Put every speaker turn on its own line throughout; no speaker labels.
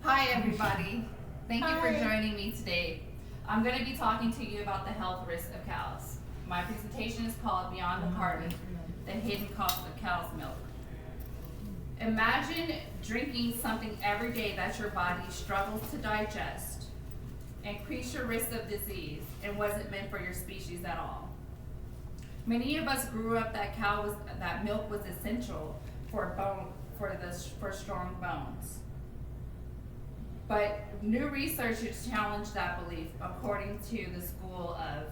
Hi everybody. Thank you for
Hi.
joining me today. I'm going to be talking to you about the health risks of cows. My presentation is called Beyond the Carton, the Hidden Cost of Cow's Milk. Imagine drinking something every day that your body struggles to digest, increase your risk of disease, and wasn't meant for your species at all. Many of us grew up that milk was essential for strong bones. But new research has challenged that belief, according to the School of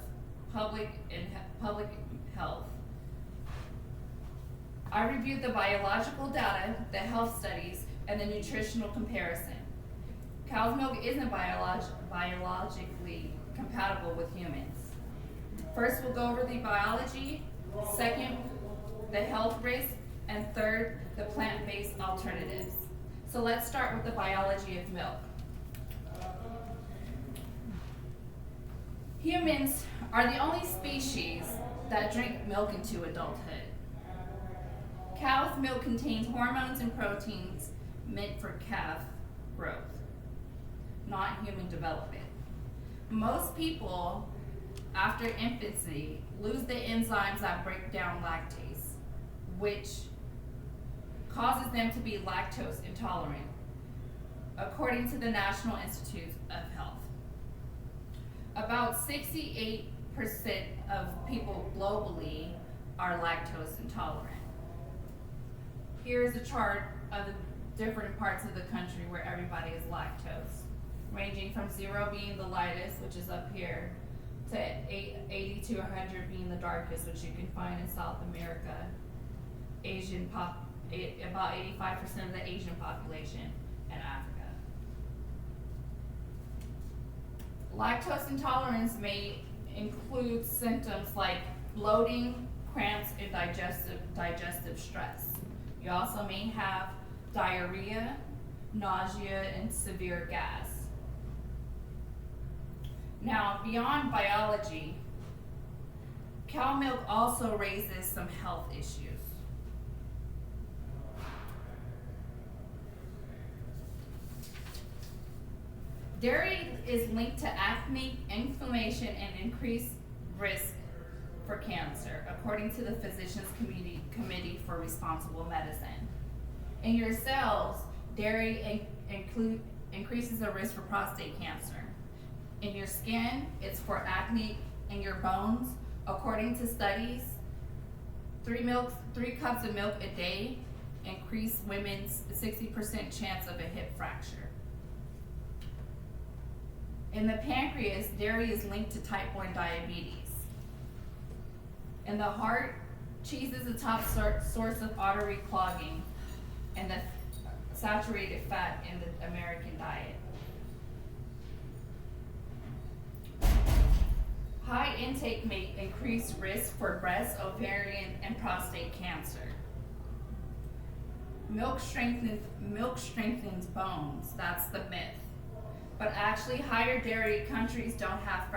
Public Health. I reviewed the biological data, the health studies, and the nutritional comparison. Cow's milk isn't biologically compatible with humans. First, we'll go over the biology. Second, the health risks. And third, the plant-based alternatives. So let's start with the biology of milk. Humans are the only species that drink milk into adulthood. Cow's milk contains hormones and proteins meant for calf growth, not human development. Most people, after infancy, lose the enzymes that break down lactase, which causes them to be lactose intolerant, according to the National Institute of Health. About 68% of people globally are lactose intolerant. Here's a chart of the different parts of the country where everybody is lactose, ranging from 0 being the lightest, which is up here, to 80 to 100 being the darkest, which you can find in South America, about 85% of the Asian population, and Africa. Lactose intolerance may include symptoms like bloating, cramps, and digestive stress. You also may have diarrhea, nausea, and severe gas. Now, beyond biology, cow milk also raises some health issues. Dairy is linked to acne, inflammation, and increased risk for cancer, according to the Physicians Committee for Responsible Medicine. In your cells, dairy increases the risk for prostate cancer. In your skin, it's for acne. In your bones, according to studies, 3 cups of milk a day increase women's 60% chance of a hip fracture. In the pancreas, dairy is linked to type 1 diabetes. In the heart, cheese is the top source of artery clogging and the saturated fat in the American diet. High intake may increase risk for breast, ovarian, and prostate cancer. Milk strengthens bones. That's the myth. But actually, higher dairy countries don't have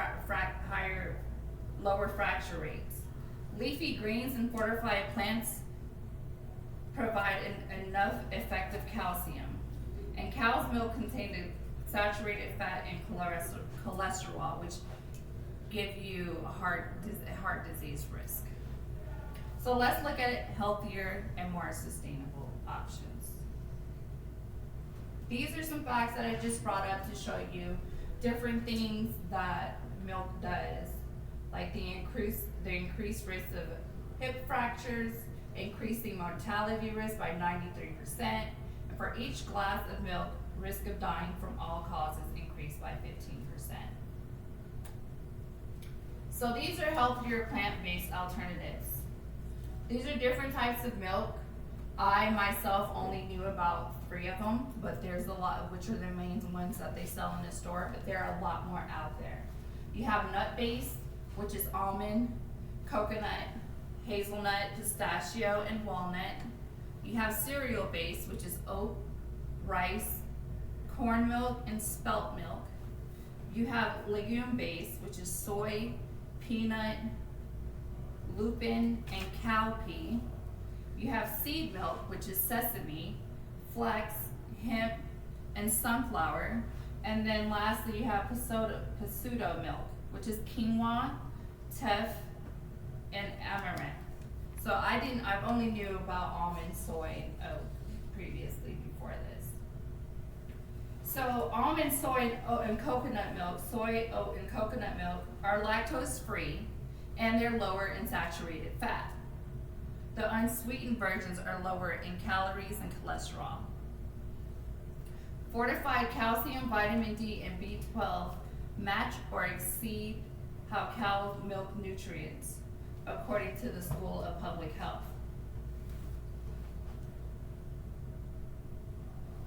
lower fracture rates. Leafy greens and fortified plants provide enough effective calcium. And cow's milk contains saturated fat and cholesterol, which give you a heart disease risk. So let's look at healthier and more sustainable options. These are some facts that I just brought up to show you different things that milk does, like the increased risk of hip fractures, increasing mortality risk by 93%, and for each glass of milk, risk of dying from all causes increased by 15%. So these are healthier plant-based alternatives. These are different types of milk. I myself only knew about 3 of them, but there's a lot, which are the main ones that they sell in the store, but there are a lot more out there. You have nut-based, which is almond, coconut, hazelnut, pistachio, and walnut. You have cereal-based, which is oat, rice, corn milk, and spelt milk. You have legume-based, which is soy, peanut, lupin, and cowpea. You have seed milk, which is sesame, flax, hemp, and sunflower. And then lastly, you have pseudo milk, which is quinoa, teff, and amaranth. So I've only knew about almond, soy, and oat previously before this. So almond, soy, oat, and coconut milk, soy, oat, and coconut milk are lactose free, and they're lower in saturated fat. The unsweetened versions are lower in calories and cholesterol. Fortified calcium, vitamin D, and B12 match or exceed cow milk nutrients, according to the School of Public Health.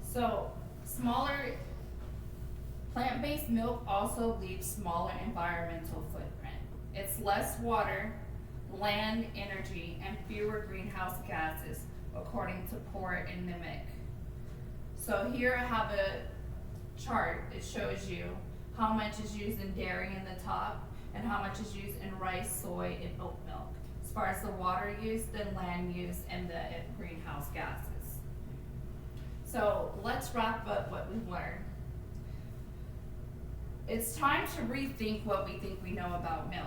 So, smaller plant-based milk also leaves smaller environmental footprint. It's less water, land, energy, and fewer greenhouse gases, according to Pour and Nimick. So here I have a chart. It shows you how much is used in dairy in the top and how much is used in rice, soy, and oat milk. As far as the water use, the land use, and the greenhouse gases. So let's wrap up what we've learned. It's time to rethink what we think we know about milk.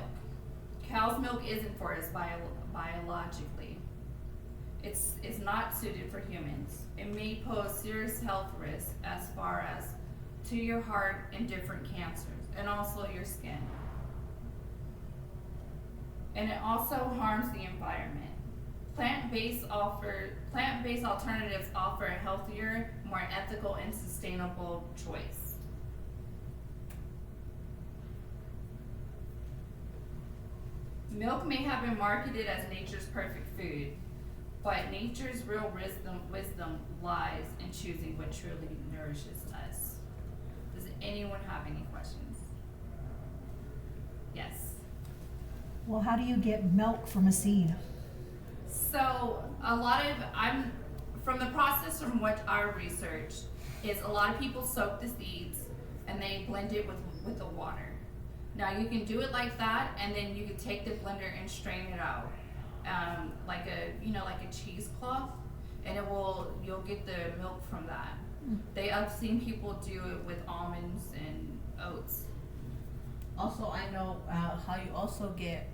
Cow's milk isn't for us biologically. It's not suited for humans. It may pose serious health risks as far as to your heart and different cancers, and also your skin. And it also harms the environment. Plant-based alternatives offer a healthier, more ethical, and sustainable choice. Milk may have been marketed as nature's perfect food, but nature's real wisdom lies in choosing what truly nourishes us. Does anyone have any questions? Yes.
Well, how do you get milk from a seed?
So from the process from what I researched is a lot of people soak the seeds and they blend it with the water. Now you can do it like that, and then you can take the blender and strain it out, like a cheesecloth, and you'll get the milk from that. I've seen people do it with almonds and oats.
Also, I know how you also get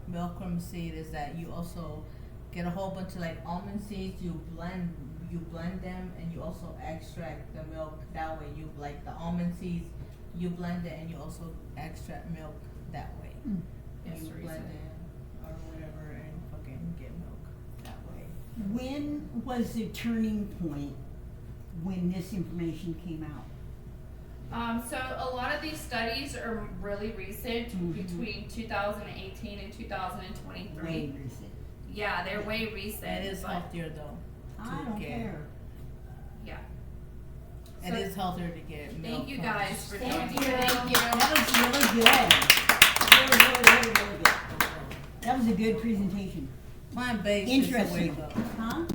milk from seed is that you also get a whole bunch of like almond seeds. You blend them, and you also extract the milk. That way, you like the almond seeds. You blend it, and you also extract milk that way.
Yes,
You
Teresa.
blend it or whatever, and fucking get milk that way.
When was the turning point when this information came out?
So a lot of these studies are really recent, between 2018 and 2023.
Way recent.
Yeah, they're way recent.
It is
but-
healthier though.
I don't care.
Yeah.
It
So-
is healthier to get milk.
Thank you
from-
guys for
Thank
joining.
you.
Thank you.
That was really good. Really good. That was a good presentation.
Plant based is the way to
Interesting.
go.
Huh?